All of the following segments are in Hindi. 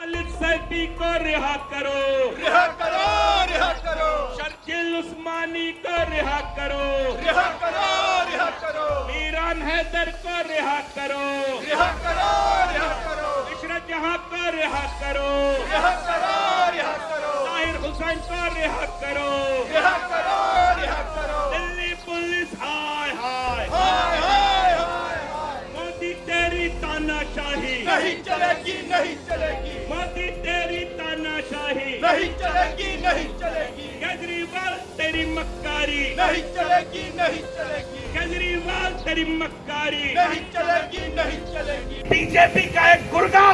खालिद सैफी को रिहा करो, रिहा करो, रिहा करो। शर्जील उस्मानी को रिहा करो, रिहा करो, रिहा करो। मीरान हैदर को रिहा करो, रिहा करो, रिहा करो। इशरत जहां को रिहा करो, रिहा करो, रिहा करो। ताहिर हुसैन को रिहा करो, रिहा करो, रिहा करो। दिल्ली पुलिस हाय हाय, हाय हाय हाय हाय। मोदी तेरी तानाशाही नहीं चलेगी, नहीं चलेगी, मोदी तेरी तानाशाही, नहीं चलेगी, नहीं चलेगी, केजरीवाल तेरी मक्कारी, नहीं चलेगी, नहीं चलेगी, केजरीवाल तेरी मक्कारी, नहीं चलेगी, नहीं चलेगी। बीजेपी का एक गुर्गा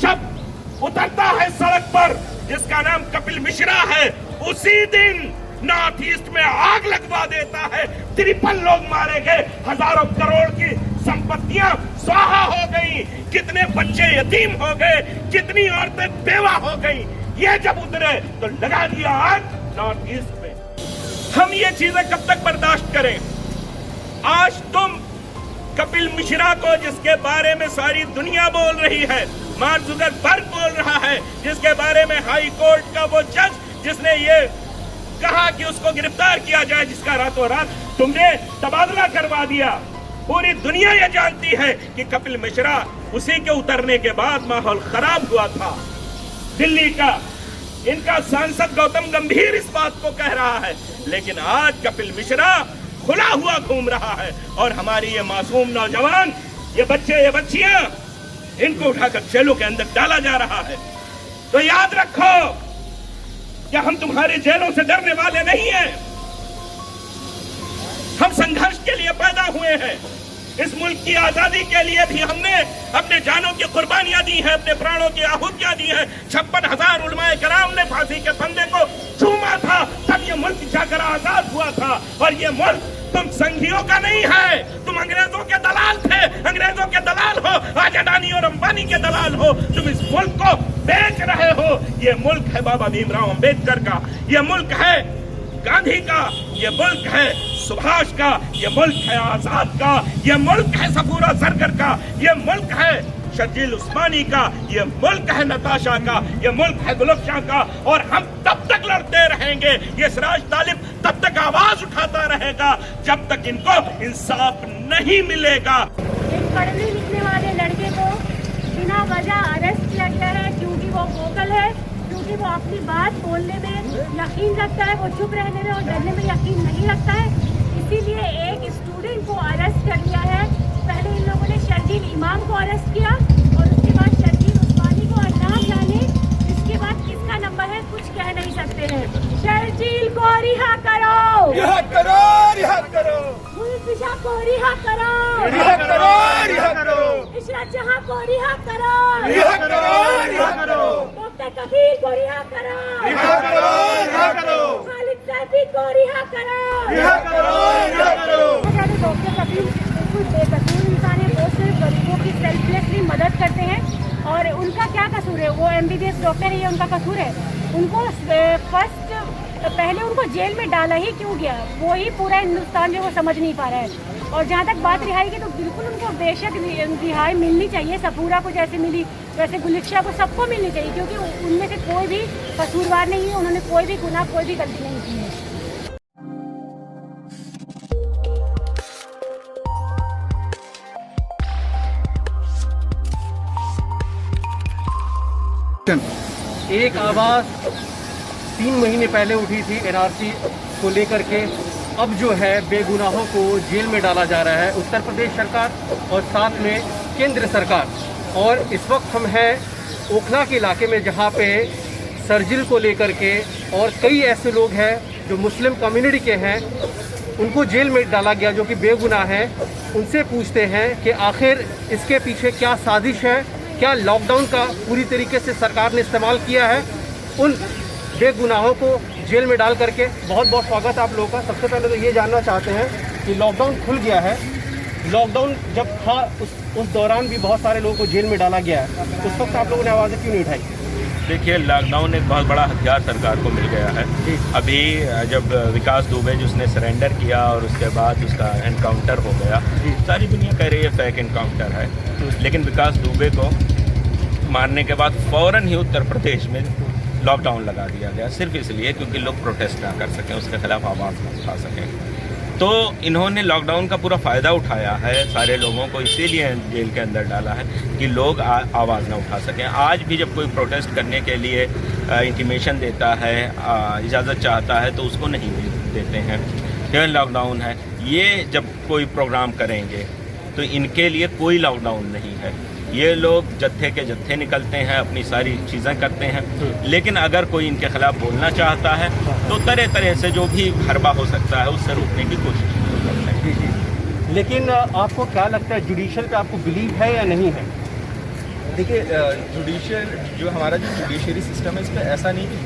जब उतरता है सड़क पर जिसका नाम कपिल मिश्रा है, उसी दिन नॉर्थ ईस्ट में आग लगवा देता है। 53 लोग मारे गए, हजारों करोड़ की संपत्तियां स्वाहा हो गई, कितने बच्चे यतीम हो गए, कितनी औरतें बेवा हो गई। ये जब उतरे तो लगा दिया आग नॉर्थ ईस्ट में। हम ये चीजें कब तक बर्दाश्त करें? आज तुम कपिल मिश्रा को, जिसके बारे में सारी दुनिया बोल रही है, मार्क जुकरबर्ग बोल रहा है, जिसके बारे में हाई कोर्ट का वो जज जिसने ये कहा कि उसको गिरफ्तार किया जाए, जिसका रातों रात तुमने तबादला करवा दिया। पूरी दुनिया ये जानती है कि कपिल मिश्रा, उसी के उतरने के बाद माहौल खराब हुआ था दिल्ली का। इनका सांसद गौतम गंभीर इस बात को कह रहा है, लेकिन आज कपिल मिश्रा खुला हुआ घूम रहा है और हमारी ये मासूम नौजवान, ये बच्चे, ये बच्चियां, इनको उठाकर जेलों के अंदर डाला जा रहा है। तो याद रखो कि हम तुम्हारे जेलों से डरने वाले नहीं हैं। हम संघर्ष के लिए पैदा हुए हैं। इस मुल्क की आजादी के लिए भी हमने अपने जानों की कुर्बानियां दी हैं, अपने प्राणों की आहुतियां दी हैं। 56,000 उलमाए कराम ने फांसी के फंदे को चूमा था, तब ये मुल्क जाकर आजाद हुआ था। और ये मुल्क तुम संघियों का नहीं है, तुम अंग्रेजों के दलाल थे, अंग्रेजों के दलाल हो, आज अडानी और अंबानी के दलाल हो। तुम इस मुल्क को बेच रहे हो। ये मुल्क है बाबा भीमराव अंबेडकर का, ये मुल्क है गांधी का, ये मुल्क है सुभाष का, ये मुल्क है आजाद का, ये मुल्क है सफूरा सरगर का, ये मुल्क है शर्जील उस्मानी का, ये मुल्क है नताशा का, ये मुल्क है गुलशन का। और हम तब तक लड़ते रहेंगे, ये सिराज तालिब तब तक आवाज उठाता रहेगा जब तक इनको इंसाफ नहीं मिलेगा। एक पढ़ने लिखने वाले लड़के को बिना वजह अरेस्ट किया गया है क्योंकि वो वोकल है, क्योंकि वो अपनी बात बोलने में यकीन रखता है, वो चुप रहने में और डरने में यकीन नहीं रखता है। इसीलिए एक स्टूडेंट को अरेस्ट कर लिया है। पहले इन लोगों ने शर्जील इमाम को अरेस्ट किया और उसके बाद शर्जील उस्मानी को, और नाम जाने इसके बाद किसका नंबर है कुछ कह नहीं सकते हैं। शर्जील को रिहा करो, रिहा करो, रिहा करो, मुल्क को रिहा करो, रिहा करो, रिहा करो, इशरत जहां को रिहा करो, रिहा करो, रिहा करो, डॉक्टर कबीर को रिहा करो, रिहा करो, रिहा करो, खालिद सैफी को रिहा करो, रिहा करो, रिहा करो। डॉक्टर कबीर बिल्कुल बेकसूर इंसान है, वो सिर्फ गरीबों की सेल्फलेसली मदद करते हैं। और उनका क्या कसूर है? वो MBBS डॉक्टर है, ये उनका कसूर है? उनको पहले उनको जेल में डाला ही क्यों गया, वो ही पूरा हिंदुस्तान जो वो समझ नहीं पा रहा है। और जहाँ तक बात रिहाई की, तो बिल्कुल उनको बेशक रिहाई मिलनी चाहिए। सफूरा को जैसे मिली वैसे गुलिक्षा को सबको मिलनी चाहिए, क्योंकि उनमें से कोई भी कसूरवार नहीं है, उन्होंने कोई भी गुनाह, कोई भी गलती नहीं की है। एक आवाज़ 3 महीने पहले उठी थी NRC को लेकर के, अब जो है बेगुनाहों को जेल में डाला जा रहा है उत्तर प्रदेश सरकार और साथ में केंद्र सरकार। और इस वक्त हम हैं ओखला के इलाके में, जहां पे शर्जील को लेकर के और कई ऐसे लोग हैं जो मुस्लिम कम्युनिटी के हैं, उनको जेल में डाला गया जो कि बेगुनाह है। उनसे पूछते हैं कि आखिर इसके पीछे क्या साजिश है, क्या लॉकडाउन का पूरी तरीके से सरकार ने इस्तेमाल किया है उन बेगुनाहों को जेल में डाल करके। बहुत बहुत स्वागत है आप लोगों का। सबसे पहले तो ये जानना चाहते हैं कि लॉकडाउन खुल गया है, लॉकडाउन जब था उस दौरान भी बहुत सारे लोगों को जेल में डाला गया है, उस वक्त आप लोगों ने आवाज़ें क्यों नहीं उठाई? देखिए, लॉकडाउन एक बहुत बड़ा हथियार सरकार को मिल गया है। अभी जब विकास दुबे जिसने सरेंडर किया और उसके बाद उसका एनकाउंटर हो गया, सारी दुनिया कह रही है फेक एनकाउंटर है, लेकिन विकास दुबे को मारने के बाद फौरन ही उत्तर प्रदेश में लॉकडाउन लगा दिया गया, सिर्फ इसलिए क्योंकि लोग प्रोटेस्ट ना कर सकें, उसके खिलाफ आवाज़ ना उठा सकें। तो इन्होंने लॉकडाउन का पूरा फ़ायदा उठाया है, सारे लोगों को इसीलिए जेल के अंदर डाला है कि लोग आवाज़ ना उठा सकें। आज भी जब कोई प्रोटेस्ट करने के लिए इंटीमेशन देता है, इजाज़त चाहता है, तो उसको नहीं देते हैं, क्यों लॉकडाउन है। ये जब कोई प्रोग्राम करेंगे तो इनके लिए कोई लॉकडाउन नहीं है। ये लोग जत्थे के जत्थे निकलते हैं, अपनी सारी चीज़ें करते हैं, लेकिन अगर कोई इनके खिलाफ बोलना चाहता है तो तरह तरह से जो भी हरबा हो सकता है उससे रोकने की कोशिश करते हैं। जी। लेकिन आपको क्या लगता है, जुडिशल पे आपको बिलीव है या नहीं है? देखिए, जुडिशियल जो हमारा जो जुडिशरी सिस्टम है, इस पर ऐसा नहीं कि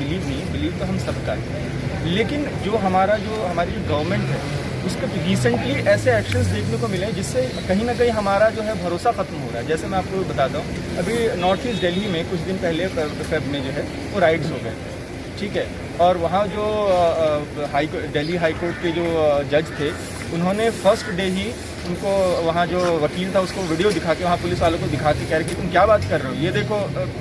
बिलीव तो हम सबका है, लेकिन जो हमारी जो गवर्नमेंट है उसके रिसेंटली ऐसे एक्शंस देखने को मिले जिससे कहीं ना कहीं हमारा जो है भरोसा ख़त्म हो रहा है। जैसे मैं आपको बताता हूँ, अभी नॉर्थ ईस्ट दिल्ली में कुछ दिन पहले फेब में जो है वो राइड्स हो गए, ठीक है, और वहाँ जो दिल्ली हाई कोर्ट के जो जज थे, उन्होंने फर्स्ट डे ही उनको, वहाँ जो वकील था उसको वीडियो दिखा के, वहाँ पुलिस वालों को दिखा के कह रहे कि तुम क्या बात कर रहे हो, ये देखो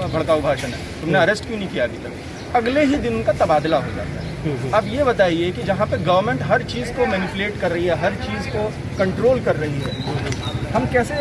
भड़काऊ भाषण है, तुमने अरेस्ट क्यों नहीं किया अभी तक। अगले ही दिन उनका तबादला हो जाता है। अब ये बताइए कि जहाँ पे गवर्नमेंट हर चीज़ को मैनिपुलेट कर रही है, हर चीज़ को कंट्रोल कर रही है, हम कैसे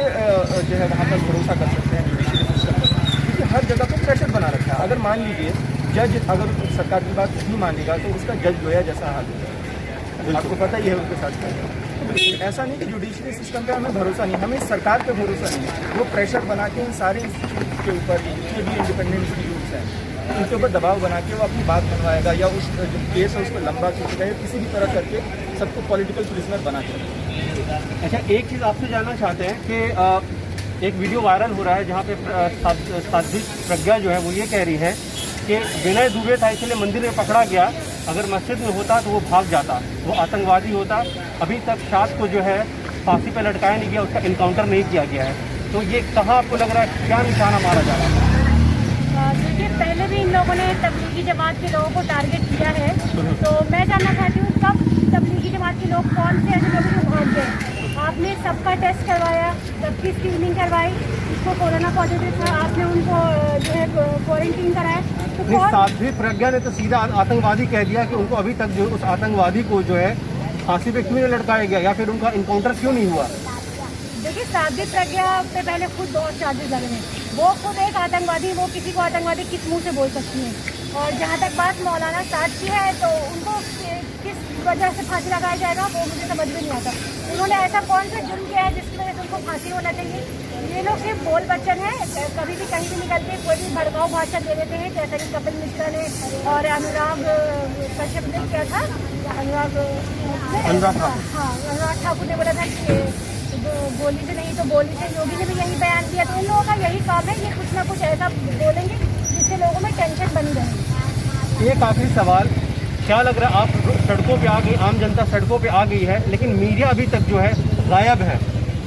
जो है वहाँ पर भरोसा कर सकते हैं जुडिशरी सिस्टम पर, क्योंकि हर जगह पर प्रेशर बना रखा है। अगर मान लीजिए जज अगर सरकार की बात नहीं मानेगा तो उसका जज गोया जैसा हाल होगा, आपको पता ही है उनके साथ क्या। ऐसा नहीं कि जुडिशरी सिस्टम पे हमें भरोसा नहीं, हमें सरकार पे भरोसा नहीं। वो प्रेशर बना के इन सारे इंस्टीट्यूट के ऊपर, जितने भी इंडिपेंडेंट इंस्टीट्यूट्स हैं, उनके ऊपर दबाव बना के वो अपनी बात बनवाएगा, या उस जो केस है उसको लंबा खींचेगा, या किसी भी तरह करके सबको पॉलिटिकल प्रिजनर बना के। अच्छा, एक चीज़ आपसे जानना चाहते हैं कि एक वीडियो वायरल हो रहा है जहाँ पे साध्वी प्रज्ञा जो है वो ये कह रही है कि विनय दुबे था इसलिए मंदिर में पकड़ा गया, अगर मस्जिद में होता तो वो भाग जाता, वो आतंकवादी होता। अभी तक शाद को जो है फांसी पे लटकाया नहीं गया, उसका इनकाउंटर नहीं किया गया है। तो ये कहाँ आपको लग रहा है, क्या निशाना मारा जा रहा है? देखिए, पहले भी इन लोगों ने तबलीगी जमात के लोगों को टारगेट किया है, तो मैं जानना चाहती हूँ कब तबलीगी जमात के लोग, कौन से ऐसे लोग जो भाग गए? आपने सबका टेस्ट करवाया, सबकी स्क्रीनिंग करवाई, जिसको कोरोना पॉजिटिव था आपने उनको जो है क्वारंटीन कराया, तो साध्वी प्रज्ञा ने तो सीधा आतंकवादी कह दिया कि उनको अभी तक जो उस आतंकवादी को जो है फांसी पे क्यों नहीं लटकाया गया, या फिर उनका इनकाउंटर क्यों नहीं हुआ? देखिए, साध्वी प्रज्ञा पे पहले खुद 2 चार्जेस लगे हैं, वो खुद एक आतंकवादी, वो किसी को आतंकवादी किस मुंह से बोल सकती है। और जहाँ तक बात मौलाना साद की है, तो उनको किस वजह से फांसी लगाया जाएगा वो मुझे समझ में नहीं आता। उन्होंने ऐसा कौन सा जुर्म किया है जिसकी वजह से उनको फांसी होना चाहिए? ये लोग सिर्फ बोल बच्चन है, कभी भी कहीं भी निकलते कोई भी भड़काऊ भाषण दे देते हैं, जैसा कि कपिल मिश्रा ने और अनुराग कश्यप ने किया था, अनुराग ठाकुर ने बोला था कि गोली से नहीं तो बोली से, योगी ने भी यही बयान दिया। तो इन लोगों का यही काम है, ये कुछ ना कुछ ऐसा बोलेंगे जिससे लोगों में टेंशन बनी रहेगी। एक आखिरी सवाल, क्या लग रहा है, आप सड़कों पे आ गई, आम जनता सड़कों पे आ गई है, लेकिन मीडिया अभी तक जो है गायब है।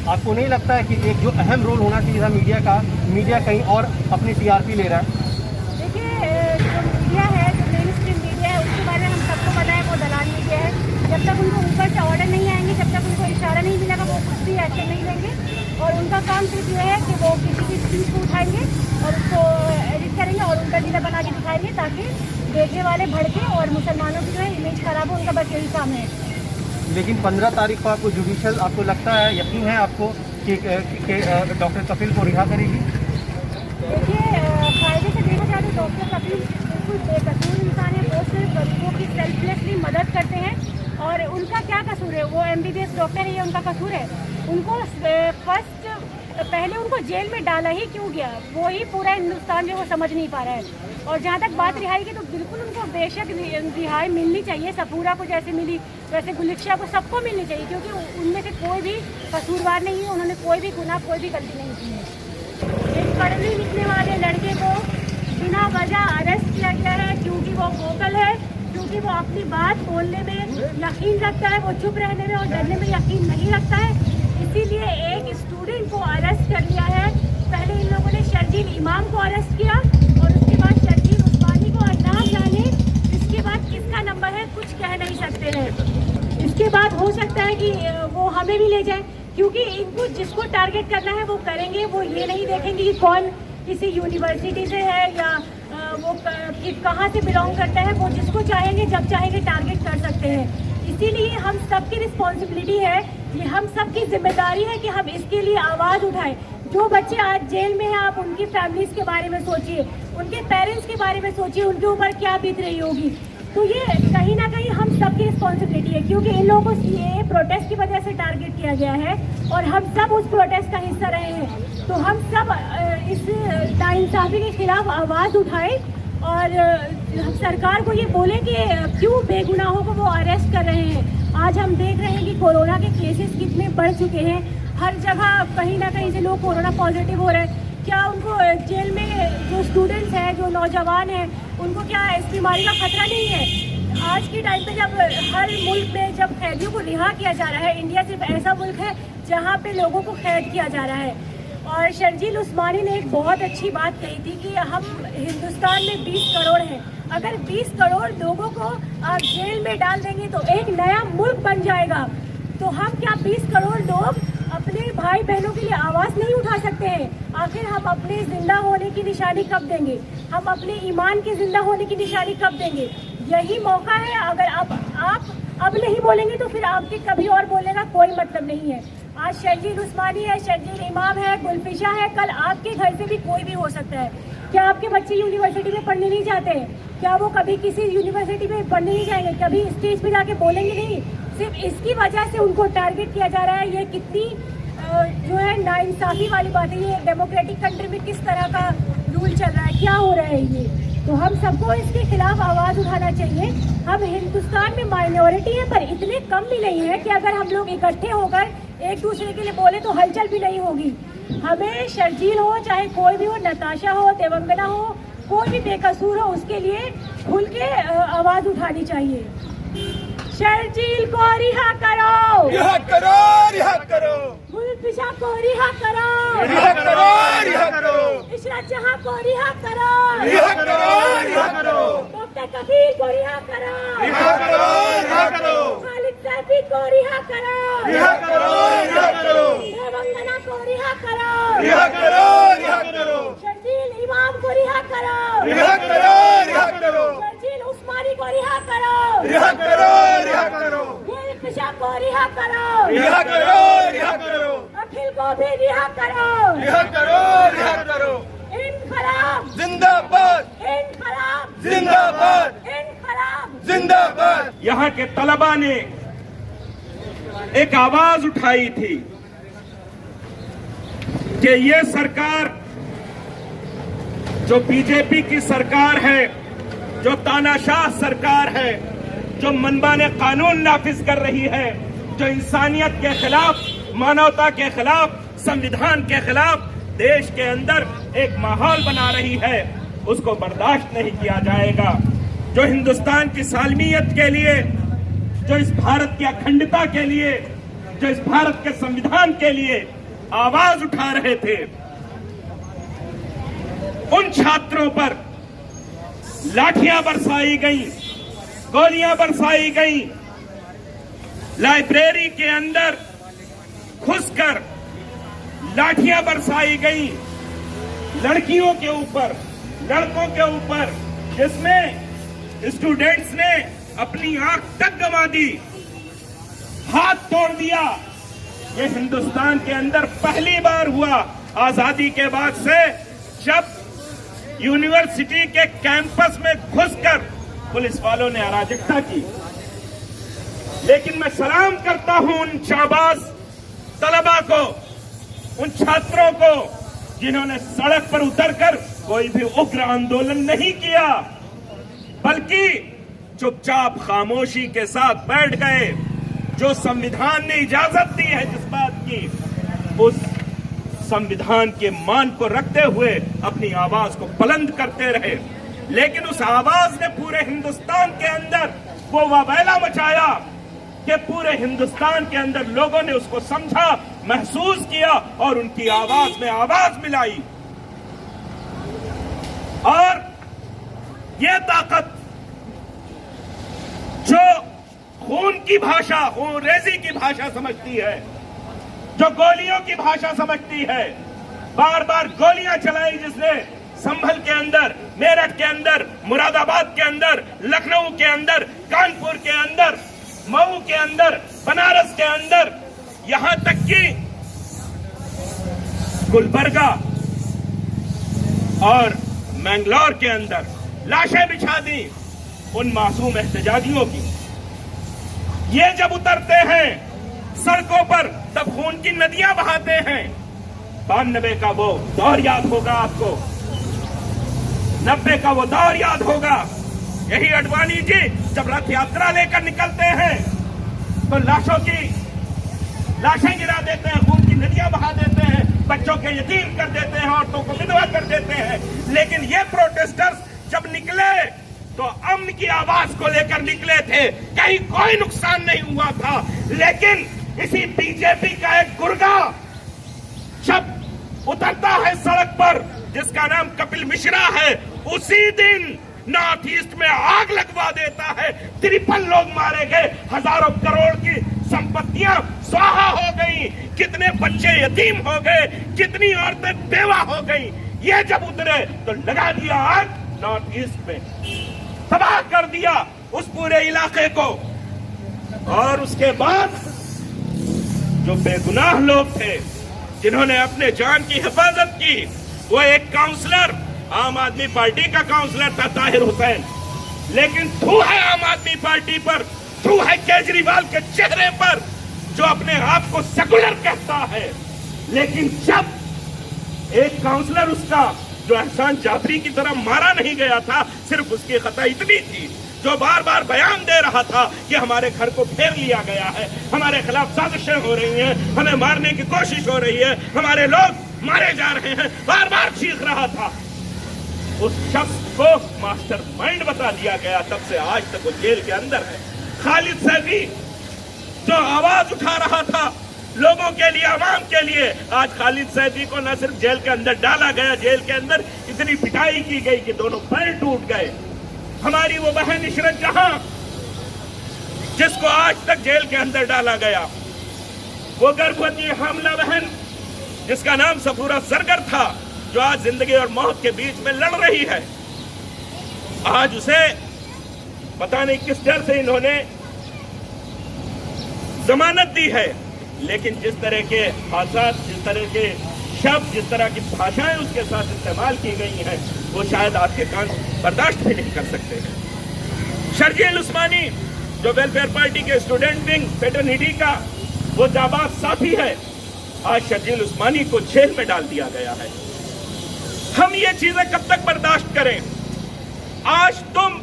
आपको नहीं लगता है कि एक जो अहम रोल होना चाहिए था मीडिया का, मीडिया कहीं और अपनी टीआरपी ले रहा है? देखिए, जो मीडिया है, जो मेन स्ट्रीम मीडिया है, उसके बारे में हम सबको पता है वो दलाल मीडिया है। जब तक उनको ऊपर से ऑर्डर नहीं आएंगे, जब तक उनको इशारा नहीं मिलेगा, वो कुछ भी एक्शन नहीं लेंगे। और उनका काम सिर्फ ये है कि वो किसी की स्पीच को उठाएंगे और उसको एडिट करेंगे और उनका जिला बना के दिखाएंगे, ताकि देखने वाले भड़के और मुसलमानों की जो है इमेज खराब हो। उनका बस यही काम है। लेकिन 15 तारीख को आपको जुडिशल, आपको लगता है, यकीन है आपको कि डॉक्टर कपिल को रिहा करेगी? देखिए, फायदे से देखा जाए तो डॉक्टर कपिल बिल्कुल बेकसूर इंसान है। वो सिर्फ गरीबों की सेल्फलेसली मदद करते हैं, और उनका क्या कसूर है? वो MBBS डॉक्टर है, ये उनका कसूर है? उनको पहले उनको जेल में डाला ही क्यों गया, वो ही पूरा हिंदुस्तान जो वो समझ नहीं पा रहा है। और जहाँ तक बात रिहाई की, तो बिल्कुल उनको बेशक रिहाई मिलनी चाहिए। सपूरा को जैसे मिली वैसे गुलिक्षा को सबको मिलनी चाहिए, क्योंकि उनमें से कोई भी कसूरवार नहीं है, उन्होंने कोई भी गुनाह, कोई भी गलती नहीं की है। एक पढ़ने लिखने वाले लड़के को बिना वजह अरेस्ट किया गया है, क्योंकि वो वोकल है, क्योंकि वो अपनी बात बोलने में यकीन रखता है, वो चुप रहने में और डरने में यकीन नहीं रखता है। इसीलिए एक स्टूडेंट को अरेस्ट कर लिया है। पहले इन लोगों ने शर्जील इमाम को अरेस्ट किया, और उसके बाद शर्जील उस्मानी को, और ना जाने इसके बाद किसका नंबर है कुछ कह नहीं सकते हैं। इसके बाद हो सकता है कि वो हमें भी ले जाए, क्योंकि इनको जिसको टारगेट करना है वो करेंगे। वो ये नहीं देखेंगे कि कौन किसी यूनिवर्सिटी से है या वो कहाँ से बिलोंग करता है, वो जिसको चाहेंगे जब चाहेंगे टारगेट कर सकते हैं। इसीलिए हम सबकी रिस्पॉन्सिबिलिटी है, ये हम सबकी जिम्मेदारी है कि हम इसके लिए आवाज़ उठाएं। जो बच्चे आज जेल में हैं, आप उनकी फैमिलीज के बारे में सोचिए, उनके पेरेंट्स के बारे में सोचिए, उनके ऊपर क्या बीत रही होगी। तो ये कहीं ना कहीं हम सबकी रिस्पॉन्सिबिलिटी है, क्योंकि इन लोगों को ये प्रोटेस्ट की वजह से टारगेट किया गया है और हम सब उस प्रोटेस्ट का हिस्सा रहे हैं। तो हम सब इस नाइंसाफी के खिलाफ आवाज़ उठाएं और सरकार को ये बोले कि क्यों बेगुनाहों को वो अरेस्ट कर रहे हैं। आज हम देख रहे हैं कि कोरोना के केसेस कितने बढ़ चुके हैं, हर जगह कहीं ना कहीं से लोग कोरोना पॉजिटिव हो रहे हैं। क्या उनको जेल में जो स्टूडेंट्स हैं, जो नौजवान हैं, उनको क्या इस बीमारी का खतरा नहीं है? आज के टाइम पे जब हर मुल्क में जब कैदियों को रिहा किया जा रहा है, इंडिया सिर्फ ऐसा मुल्क है जहाँ पे लोगों को कैद किया जा रहा है। और शर्जील उस्मानी ने एक बहुत अच्छी बात कही थी कि हम हिंदुस्तान में 20 करोड़ हैं, अगर 20 करोड़ लोगों को आप जेल में डाल देंगे तो एक नया मुल्क बन जाएगा। तो हम क्या 20 करोड़ लोग अपने भाई बहनों के लिए आवाज़ नहीं उठा सकते हैं? आखिर हम अपने जिंदा होने की निशानी कब देंगे? हम अपने ईमान के जिंदा होने की निशानी कब देंगे? यही मौका है। अगर आप अब नहीं बोलेंगे तो फिर आपके कभी और बोलने का कोई मतलब नहीं है। आज शर्जील उस्मानी है, शर्जील इमाम है, गुलफिशा है, कल आपके घर से भी कोई भी हो सकता है। क्या आपके बच्चे यूनिवर्सिटी में पढ़ने नहीं जाते? क्या वो कभी किसी यूनिवर्सिटी में पढ़ने नहीं जाएंगे? कभी स्टेज पे जाके बोलेंगे नहीं? सिर्फ इसकी वजह से उनको टारगेट किया जा रहा है। ये कितनी जो है नाइंसाफी वाली बात है। ये डेमोक्रेटिक कंट्री में किस तरह का रूल चल रहा है, क्या हो रहा है ये? तो हम सबको इसके खिलाफ आवाज़ उठाना चाहिए। हम हिंदुस्तान में माइनॉरिटी है पर इतने कम भी नहीं है कि अगर हम लोग इकट्ठे होकर एक दूसरे के लिए बोले तो हलचल भी नहीं होगी। हमें शर्जील हो चाहे कोई भी हो, नताशा हो, देवंगना हो, कोई भी बेकसूर हो, उसके लिए खुल के आवाज़ उठानी चाहिए। शर्जील को रिहा करो, रिहा करो, रिहा करो। गुलफिशा को रिहा करो, रिहा करो, रिहा करो। इशरत जहां को रिहा करो, रिहा करो, रिहा करो। डॉक्टर कबीर को रिहा करो, रिहा करो, रिहा करो। खालिद सैफी को रिहा करो, रिहा करो, रिहा करो। देवंगना को रिहा करो, रिहा करो, रिहा करो। शर्जील इमाम को रिहा करो, रिहा करो, रिहा करो। शर्जील उस्मानी को रिहा करो, रिहा करो, रिहा करो। गुलफिशा को रिहा करो, रिहा करो, रिहा करो। अखिल को भी रिहा करो, रिहा करो, रिहा करो। इनकलाब जिंदाबाद, इनकलाब जिंदाबाद, इनकलाब। जिंदाबाद। यहाँ के तलबा ने एक आवाज उठाई थी कि ये सरकार जो बीजेपी की सरकार है, जो तानाशाह सरकार है, जो मनमाने कानून नाफिज कर रही है, जो इंसानियत के खिलाफ, मानवता के खिलाफ, संविधान के खिलाफ देश के अंदर एक माहौल बना रही है, उसको बर्दाश्त नहीं किया जाएगा। जो हिंदुस्तान की सालमियत के लिए, जो इस भारत की अखंडता के लिए, जो इस भारत के संविधान के लिए आवाज उठा रहे थे, उन छात्रों पर लाठियां बरसाई गई, गोलियां बरसाई गई, लाइब्रेरी के अंदर घुसकर लाठियां बरसाई गई लड़कियों के ऊपर, लड़कों के ऊपर, जिसमें स्टूडेंट्स ने अपनी आंख तक गंवा दी, हाथ तोड़ दिया। ये हिंदुस्तान के अंदर पहली बार हुआ आजादी के बाद से, जब यूनिवर्सिटी के कैंपस में घुसकर पुलिस वालों ने अराजकता की। लेकिन मैं सलाम करता हूं उन शाबाश तलबा को, उन छात्रों को जिन्होंने सड़क पर उतरकर कोई भी उग्र आंदोलन नहीं किया, बल्कि चुपचाप खामोशी के साथ बैठ गए। जो संविधान ने इजाजत दी है जिस बात की, उस संविधान के मान को रखते हुए अपनी आवाज को बुलंद करते रहे। लेकिन उस आवाज ने पूरे हिंदुस्तान के अंदर वो वबैला मचाया कि पूरे हिंदुस्तान के अंदर लोगों ने उसको समझा, महसूस किया और उनकी आवाज में आवाज मिलाई। और ये ताकत जो खून की भाषा, खून रेजी की भाषा समझती है, जो गोलियों की भाषा समझती है, बार बार गोलियां चलाई जिसने संभल के अंदर, मेरठ के अंदर, मुरादाबाद के अंदर, लखनऊ के अंदर, कानपुर के अंदर, मऊ के अंदर, बनारस के अंदर, यहां तक कि गुलबर्गा और मैंगलोर के अंदर लाशें बिछा दी उन मासूम एहतजाजियों की। ये जब उतरते हैं सड़कों पर तब खून की नदियां बहाते हैं। 92 का वो दौर याद होगा आपको, 90 का वो दौर याद होगा। यही अडवाणी जी जब रथ यात्रा लेकर निकलते हैं तो लाशें गिरा देते हैं, खून की नदियां बहा देते हैं, बच्चों के यतीम कर देते हैं, औरतों को विधवा कर देते हैं। लेकिन ये प्रोटेस्टर्स जब निकले तो अमन की आवाज को लेकर निकले थे, कहीं कोई नुकसान नहीं हुआ था। लेकिन इसी बीजेपी का एक गुर्गा जब उतरता है सड़क पर जिसका नाम कपिल मिश्रा है, उसी दिन नॉर्थ ईस्ट में आग लगवा देता है। 53 लोग मारे गए, हजारों करोड़ की संपत्तियां स्वाहा हो गई, कितने बच्चे यतीम हो गए, कितनी औरतें बेवा हो गई। ये जब उतरे तो लगा दिया आग नॉर्थ ईस्ट में, तबाह कर दिया उस पूरे इलाके को। और उसके बाद जो बेगुनाह लोग थे जिन्होंने अपने जान की हिफाजत की, वो एक काउंसलर, आम आदमी पार्टी का काउंसलर था ताहिर हुसैन, लेकिन थू है आम आदमी पार्टी पर, थू है केजरीवाल के चेहरे पर जो अपने आप को सेकुलर कहता है। लेकिन जब एक काउंसलर उसका जो एहसान जाफरी की तरह मारा नहीं गया था, सिर्फ उसकी खता इतनी थी, जो बार बार बयान दे रहा था कि हमारे घर को घेर लिया गया है, हमारे खिलाफ साजिशें हो रही हैं, हमें मारने की कोशिश हो रही है, हमारे लोग मारे जा रहे हैं, बार बार चीख रहा था। उस शख्स को मास्टरमाइंड बता दिया गया, तब से आज तक वो जेल के अंदर है। खालिद सैफी जो आवाज उठा रहा था लोगों के लिए, आवाम के लिए, आज खालिद सैफी को न सिर्फ जेल के अंदर डाला गया, जेल के अंदर इतनी पिटाई की गई कि दोनों पैर टूट गए। हमारी वो बहन इशरत जहां जिसको आज तक जेल के अंदर डाला गया, वो गर्भवती हामला बहन जिसका नाम सफूरा सरगर था, जो आज जिंदगी और मौत के बीच में लड़ रही है, आज उसे पता नहीं किस डर से इन्होंने जमानत दी है। लेकिन जिस तरह के हादसात, जिस तरह के शब्द, जिस तरह की भाषाएं उसके साथ इस्तेमाल की गई हैं, वो शायद आपके कान बर्दाश्त भी नहीं कर सकते हैं। शर्जील उस्मानी जो वेलफेयर पार्टी के स्टूडेंट विंग फेटर्निटी का वो जाबाज साथी है, आज शर्जील उस्मानी को जेल में डाल दिया गया है। हम ये चीजें कब तक बर्दाश्त करें? आज तुम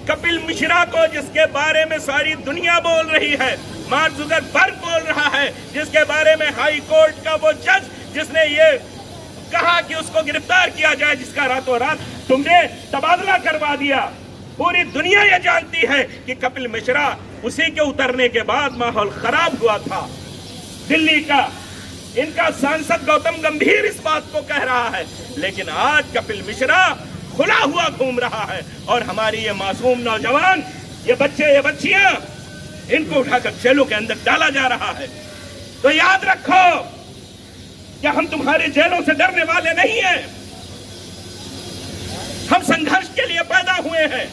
कपिल मिश्रा को, जिसके बारे में सारी दुनिया बोल रही है, मार्क जुकरबर्ग बोल रहा है, जिसके बारे में हाई कोर्ट का वो जज जिसने ये कहा कि उसको गिरफ्तार किया जाए, जिसका रातों रात तुमने तबादला करवा दिया, पूरी दुनिया ये जानती है कि कपिल मिश्रा, उसी के उतरने के बाद माहौल खराब हुआ था दिल्ली का। इनका सांसद गौतम गंभीर इस बात को कह रहा है, लेकिन आज कपिल मिश्रा खुला हुआ घूम रहा है और हमारी ये मासूम नौजवान, ये बच्चे, ये बच्चियां, इनको उठाकर जेलों के अंदर डाला जा रहा है। तो याद रखो कि हम तुम्हारे जेलों से डरने वाले नहीं हैं। हम संघर्ष के लिए पैदा हुए हैं।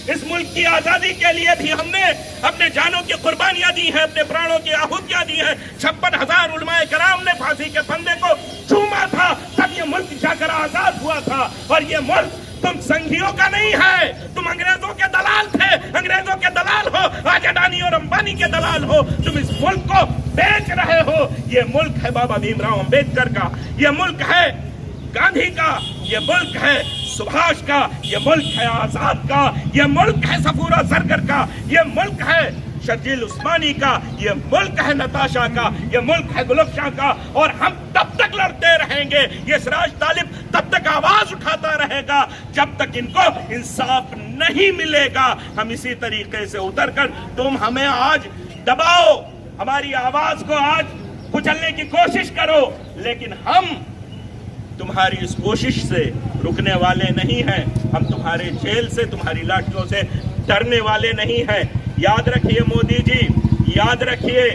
इस मुल्क की आजादी के लिए भी हमने अपने जानों की कुर्बानियां दी हैं, अपने प्राणों की आहुतियां दी हैं। 56,000 उलमाए कराम ने फांसी के फंदे को चूमा था, तब ये मुल्क जाकर आजाद हुआ था। और ये मुल्क तुम संघियों का नहीं है, तुम अंग्रेजों के दलाल थे, अंग्रेजों के दलाल हो, आज अडानी और अंबानी के दलाल हो। तुम इस मुल्क को बेच रहे हो। ये मुल्क है बाबा भीमराव अंबेडकर का, ये मुल्क है गांधी का, ये मुल्क है सुभाष का, ये मुल्क है आजाद का, ये मुल्क है सफूरा सरगर का, ये मुल्क है शर्जील उस्मानी का, ये मुल्क है नताशा का, ये मुल्क है गुलफ्शाह का। और हम तब तक लड़ते रहेंगे, ये सिराज तालिब तब तक आवाज उठाता रहेगा जब तक इनको इंसाफ नहीं मिलेगा। हम इसी तरीके से उतरकर, तुम हमें आज दबाओ, हमारी आवाज को आज कुचलने की कोशिश करो, लेकिन हम तुम्हारी इस कोशिश से रुकने वाले नहीं हैं। हम तुम्हारे जेल से, तुम्हारी लाठियों से डरने वाले नहीं हैं। याद रखिए मोदी जी, याद रखिए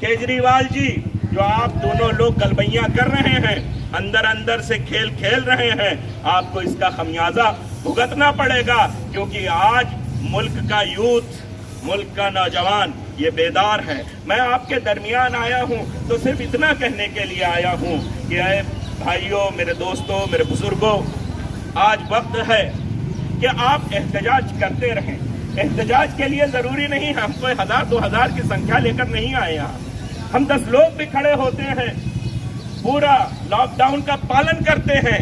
केजरीवाल जी, जो आप दोनों लोग गलबैयां कर रहे हैं, अंदर अंदर से खेल खेल रहे हैं, आपको इसका खमियाजा भुगतना पड़ेगा। क्योंकि आज मुल्क का यूथ, मुल्क का नौजवान ये बेदार है। मैं आपके दरमियान आया हूं तो सिर्फ इतना कहने के लिए आया हूं कि अरे भाइयों, मेरे दोस्तों, मेरे बुजुर्गों, आज वक्त है कि आप एहतजाज करते रहें। एहतजाज के लिए जरूरी नहीं है, हम कोई 1000-2000 की संख्या लेकर नहीं आए यहाँ। हम 10 लोग भी खड़े होते हैं, पूरा लॉकडाउन का पालन करते हैं,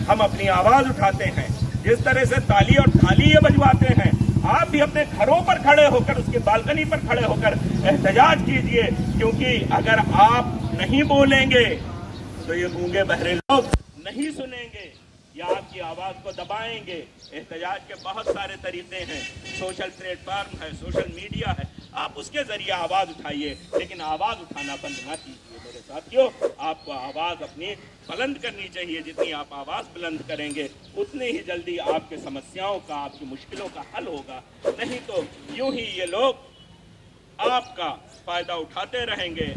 हम अपनी आवाज उठाते हैं। जिस तरह से ताली और थाली ये बजवाते हैं, आप भी अपने घरों पर खड़े होकर, उसकी बालकनी पर खड़े होकर एहतजाज कीजिए। क्योंकि अगर आप नहीं बोलेंगे तो ये गूंगे बहरे लोग नहीं सुनेंगे या आपकी आवाज को दबाएंगे। एहतजाज के बहुत सारे तरीके हैं, सोशल प्लेटफॉर्म है, सोशल मीडिया है, आप उसके जरिए आवाज उठाइए, लेकिन आवाज उठाना बंद ना कीजिए। मेरे साथियों, आपको आवाज अपनी बुलंद करनी चाहिए। जितनी आप आवाज बुलंद करेंगे उतनी ही जल्दी आपके समस्याओं का, आपकी मुश्किलों का हल होगा। नहीं तो यूं ही ये लोग आपका फायदा उठाते रहेंगे।